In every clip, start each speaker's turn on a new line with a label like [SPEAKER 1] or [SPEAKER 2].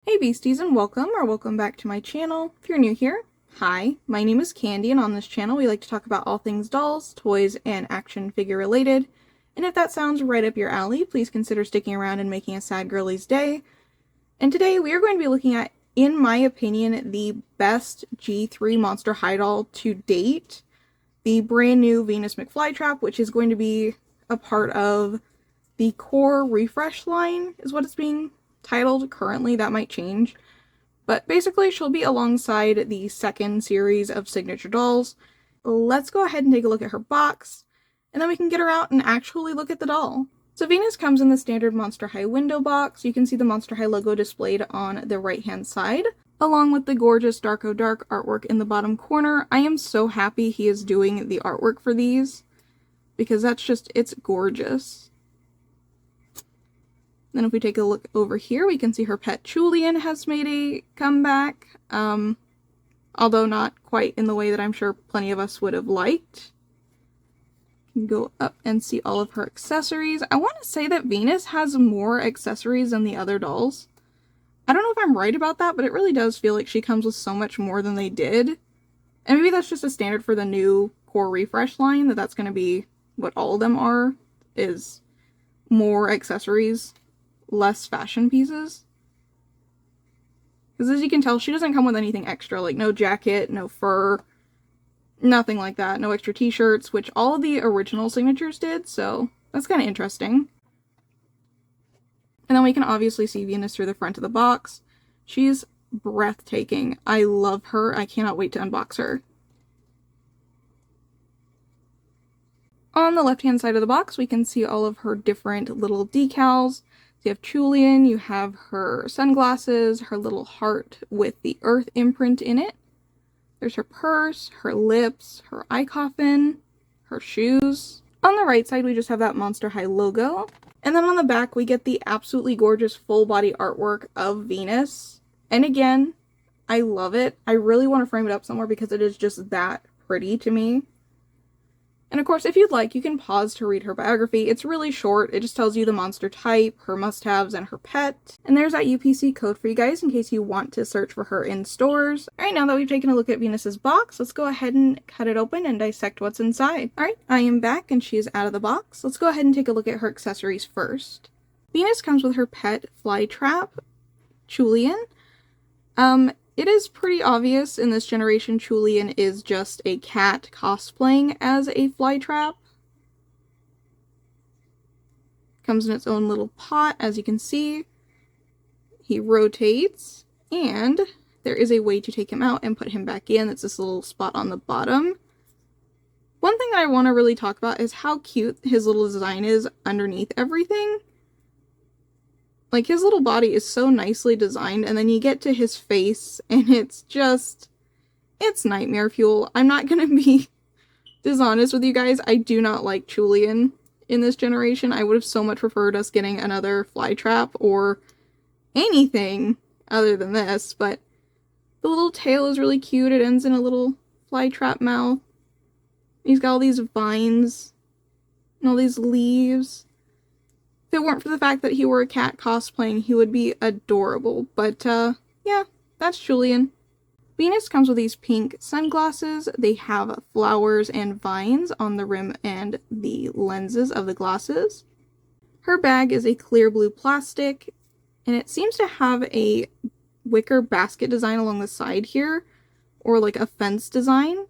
[SPEAKER 1] Hey Beasties, and welcome back to my channel. If you're new here, hi, my name is Candy, and on this channel we like to talk about all things dolls, toys, and action figure related. And if that sounds right up your alley, please consider sticking around and making a sad girly's day. And today we are going to be looking at, in my opinion, the best G3 Monster High doll to date. The brand new Venus McFlytrap, which is going to be a part of the core refresh line, is what it's being titled currently. That might change, but basically she'll be alongside the second series of signature dolls. Let's go ahead and take a look at her box, and then we can get her out and actually look at the doll. So Venus comes in the standard Monster High window box. You can see the Monster High logo displayed on the right hand side, along with the gorgeous Darko Dark artwork in the bottom corner. I am so happy he is doing the artwork for these, because it's gorgeous. Then if we take a look over here, we can see her pet Julian has made a comeback, although not quite in the way that I'm sure plenty of us would have liked. You can go up and see all of her accessories. I want to say that Venus has more accessories than the other dolls. I don't know if I'm right about that, but it really does feel like she comes with so much more than they did. And maybe that's just a standard for the new core refresh line, that's going to be what all of them are, is more accessories, less fashion pieces. Because as you can tell, she doesn't come with anything extra, like no jacket, no fur, nothing like that, no extra t-shirts, which all of the original signatures did, so that's kind of interesting. And then we can obviously see Venus through the front of the box. She's breathtaking. I love her. I cannot wait to unbox her. On the left-hand side of the box, we can see all of her different little decals. You have Julian, you have her sunglasses, her little heart with the earth imprint in it. There's her purse, her lips, her eye coffin, her shoes. On the right side, we just have that Monster High logo. And then on the back, we get the absolutely gorgeous full body artwork of Venus. And again, I love it. I really want to frame it up somewhere because it is just that pretty to me. And of course, if you'd like, you can pause to read her biography. It's really short. It just tells you the monster type, her must-haves, and her pet. And there's that UPC code for you guys in case you want to search for her in stores. Alright, now that we've taken a look at Venus's box, let's go ahead and cut it open and dissect what's inside. Alright, I am back and she is out of the box. Let's go ahead and take a look at her accessories first. Venus comes with her pet Flytrap, Julian. It is pretty obvious in this generation Julian is just a cat cosplaying as a Flytrap. Comes in its own little pot, as you can see. He rotates, and there is a way to take him out and put him back in. It's this little spot on the bottom. One thing that I want to really talk about is how cute his little design is underneath everything. Like, his little body is so nicely designed, and then you get to his face, and it's nightmare fuel. I'm not gonna be dishonest with you guys. I do not like Julian in this generation. I would have so much preferred us getting another Flytrap or anything other than this, but the little tail is really cute. It ends in a little Flytrap mouth. He's got all these vines and all these leaves. If it weren't for the fact that he were a cat cosplaying, he would be adorable. But, yeah, that's Julian. Venus comes with these pink sunglasses. They have flowers and vines on the rim and the lenses of the glasses. Her bag is a clear blue plastic, and it seems to have a wicker basket design along the side here, or like a fence design.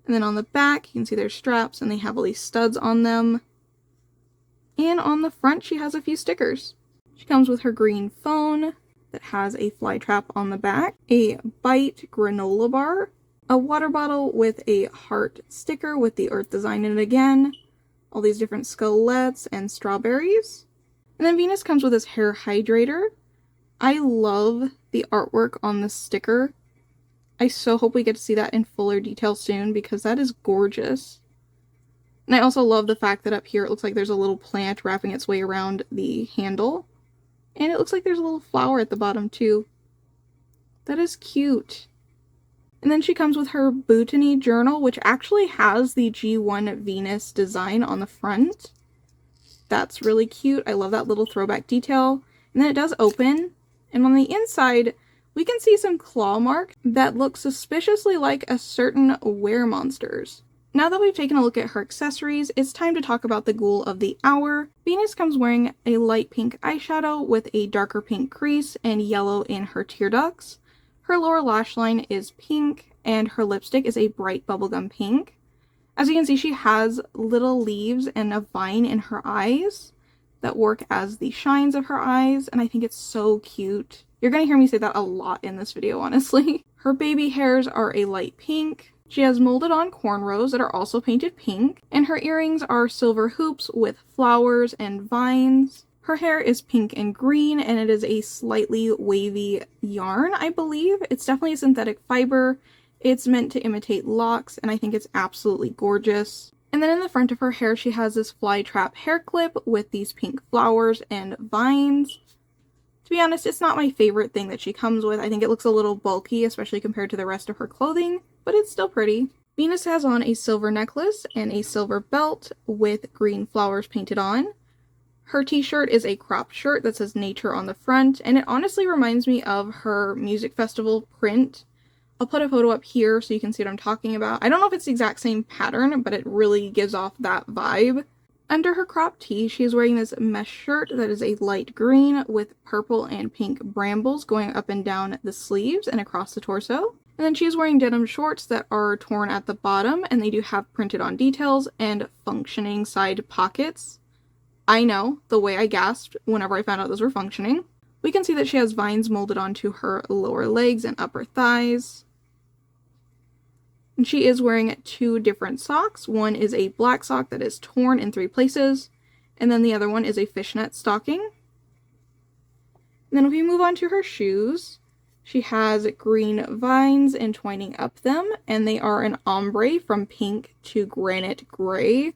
[SPEAKER 1] And then on the back, you can see there's straps, and they have all these studs on them. And on the front, she has a few stickers. She comes with her green phone that has a Flytrap on the back, a Bite granola bar, a water bottle with a heart sticker with the earth design in it again, all these different skeletons and strawberries. And then Venus comes with this hair hydrator. I love the artwork on this sticker. I so hope we get to see that in fuller detail soon because that is gorgeous. And I also love the fact that up here it looks like there's a little plant wrapping its way around the handle. And it looks like there's a little flower at the bottom too. That is cute. And then she comes with her botany journal, which actually has the G1 Venus design on the front. That's really cute. I love that little throwback detail. And then it does open, And on the inside, we can see some claw marks that look suspiciously like a certain weremonsters. Now that we've taken a look at her accessories, it's time to talk about the ghoul of the hour. Venus comes wearing a light pink eyeshadow with a darker pink crease and yellow in her tear ducts. Her lower lash line is pink, and her lipstick is a bright bubblegum pink. As you can see, she has little leaves and a vine in her eyes that work as the shines of her eyes, and I think it's so cute. You're gonna hear me say that a lot in this video, honestly. Her baby hairs are a light pink. She has molded on cornrows that are also painted pink, and her earrings are silver hoops with flowers and vines. Her hair is pink and green, and it is a slightly wavy yarn, I believe. It's definitely a synthetic fiber. It's meant to imitate locks, and I think it's absolutely gorgeous. And then in the front of her hair, she has this McFlytrap hair clip with these pink flowers and vines. To be honest, it's not my favorite thing that she comes with. I think it looks a little bulky, especially compared to the rest of her clothing, but it's still pretty. Venus has on a silver necklace and a silver belt with green flowers painted on. Her t-shirt is a cropped shirt that says nature on the front, and it honestly reminds me of her music festival print. I'll put a photo up here so you can see what I'm talking about. I don't know if it's the exact same pattern, but it really gives off that vibe. Under her cropped tee, she is wearing this mesh shirt that is a light green with purple and pink brambles going up and down the sleeves and across the torso. And then she is wearing denim shorts that are torn at the bottom, and they do have printed on details and functioning side pockets. I know, the way I gasped whenever I found out those were functioning. We can see that she has vines molded onto her lower legs and upper thighs. And she is wearing 2 different socks. One is a black sock that is torn in 3 places, and then the other one is a fishnet stocking. And then if we move on to her shoes, she has green vines entwining up them, and they are an ombre from pink to granite gray.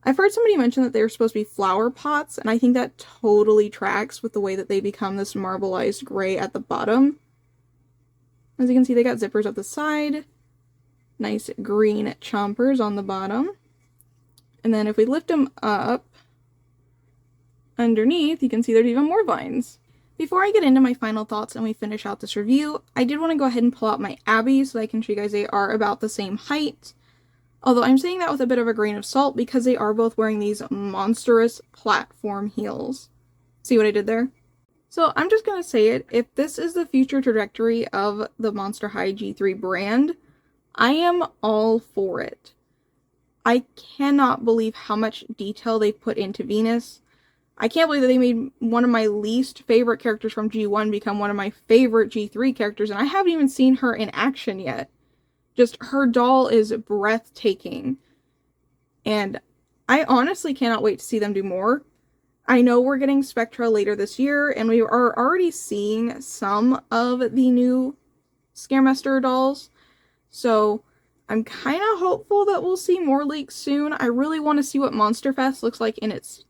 [SPEAKER 1] I've heard somebody mention that they're supposed to be flower pots, and I think that totally tracks with the way that they become this marbleized gray at the bottom. As you can see, they got zippers up the side. Nice green chompers on the bottom. And then if we lift them up underneath, you can see there's even more vines. Before I get into my final thoughts and we finish out this review, I did want to go ahead and pull out my Abby so that I can show you guys they are about the same height. Although I'm saying that with a bit of a grain of salt because they are both wearing these monstrous platform heels. See what I did there? So I'm just going to say it, if this is the future trajectory of the Monster High G3 brand, I am all for it. I cannot believe how much detail they put into Venus. I can't believe that they made one of my least favorite characters from G1 become one of my favorite G3 characters, and I haven't even seen her in action yet. Just, her doll is breathtaking. And I honestly cannot wait to see them do more. I know we're getting Spectra later this year, and we are already seeing some of the new Scaremaster dolls. So I'm kind of hopeful that we'll see more leaks soon. I really want to see what Monster Fest looks like in its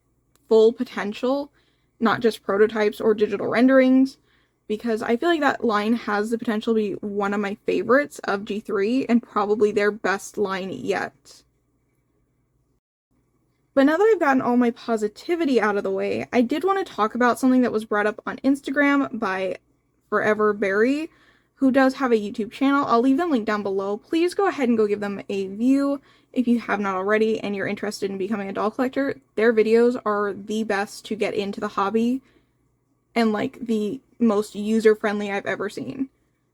[SPEAKER 1] full potential, not just prototypes or digital renderings, because I feel like that line has the potential to be one of my favorites of G3 and probably their best line yet. But now that I've gotten all my positivity out of the way, I did want to talk about something that was brought up on Instagram by Forever Berry, who does have a YouTube channel. I'll leave them linked down below. Please go ahead and go give them a view if you have not already and you're interested in becoming a doll collector. Their videos are the best to get into the hobby and like the most user-friendly I've ever seen.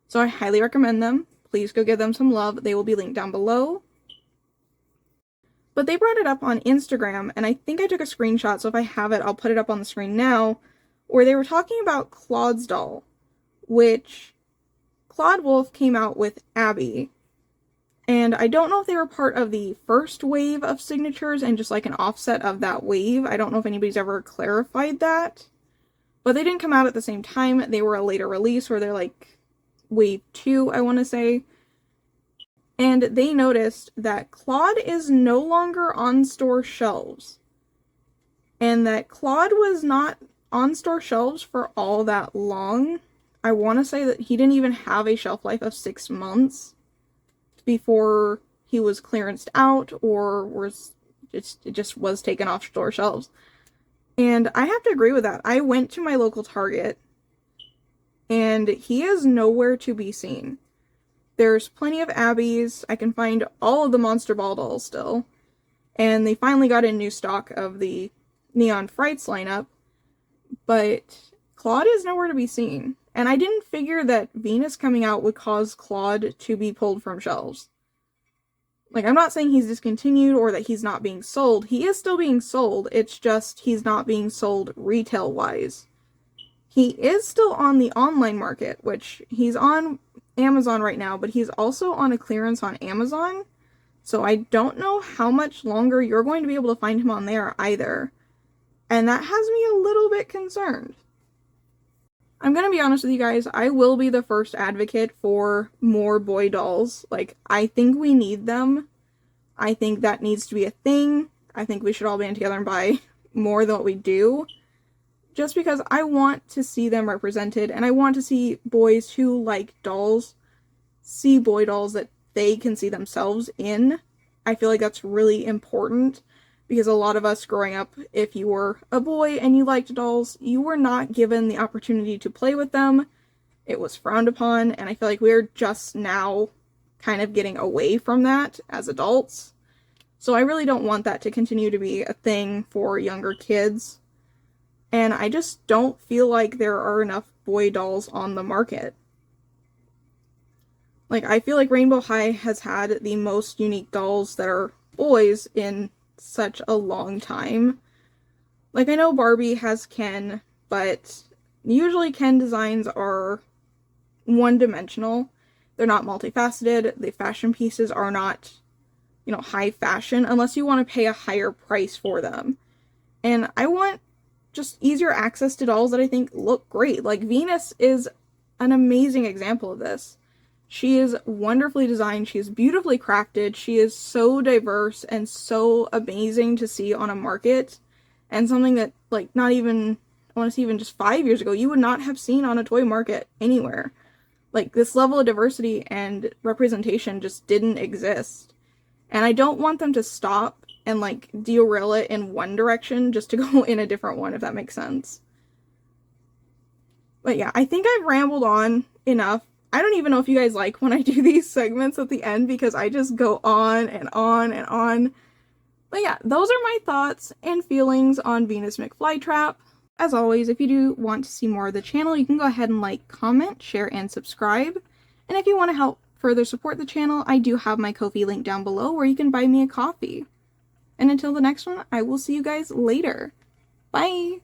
[SPEAKER 1] So I highly recommend them. Please go give them some love. They will be linked down below. But they brought it up on Instagram, and I think I took a screenshot, so if I have it, I'll put it up on the screen now, where they were talking about Claude's doll, which Claude Wolf came out with Abby, and I don't know if they were part of the first wave of signatures and just like an offset of that wave. I don't know if anybody's ever clarified that, but they didn't come out at the same time. They were a later release where they're like wave 2, I want to say. And they noticed that Claude is no longer on store shelves. And that Claude was not on store shelves for all that long. I want to say that he didn't even have a shelf life of 6 months before he was clearanced out or was it just was taken off store shelves. And I have to agree with that. I went to my local Target and he is nowhere to be seen. There's plenty of Abbies. I can find all of the Monster Ball dolls still. And they finally got a new stock of the Neon Frights lineup, but Claude is nowhere to be seen. And I didn't figure that Venus coming out would cause Claude to be pulled from shelves. Like, I'm not saying he's discontinued or that he's not being sold. He is still being sold. It's just he's not being sold retail-wise. He is still on the online market, which he's on Amazon right now, but he's also on a clearance on Amazon. So I don't know how much longer you're going to be able to find him on there either. And that has me a little bit concerned. I'm gonna be honest with you guys, I will be the first advocate for more boy dolls. Like, I think we need them. I think that needs to be a thing. I think we should all band together and buy more than what we do. Just because I want to see them represented, and I want to see boys who like dolls see boy dolls that they can see themselves in. I feel like that's really important. Because a lot of us growing up, if you were a boy and you liked dolls, you were not given the opportunity to play with them. It was frowned upon, and I feel like we're just now kind of getting away from that as adults. So I really don't want that to continue to be a thing for younger kids. And I just don't feel like there are enough boy dolls on the market. Like, I feel like Rainbow High has had the most unique dolls that are boys in such a long time. Like, I know Barbie has Ken, but usually Ken designs are one-dimensional. They're not multifaceted. The fashion pieces are not, you know, high fashion unless you want to pay a higher price for them. And I want just easier access to dolls that I think look great. Like, Venus is an amazing example of this. She is wonderfully designed, she is beautifully crafted, she is so diverse and so amazing to see on a market, and something that, like, not even, I want to say even just 5 years ago, you would not have seen on a toy market anywhere. Like, this level of diversity and representation just didn't exist. And I don't want them to stop and, like, derail it in one direction just to go in a different one, if that makes sense. But yeah, I think I've rambled on enough. I don't even know if you guys like when I do these segments at the end because I just go on and on and on. But yeah, those are my thoughts and feelings on Venus McFlytrap. As always, if you do want to see more of the channel, you can go ahead and like, comment, share, and subscribe. And if you want to help further support the channel, I do have my Ko-fi link down below where you can buy me a coffee. And until the next one, I will see you guys later. Bye!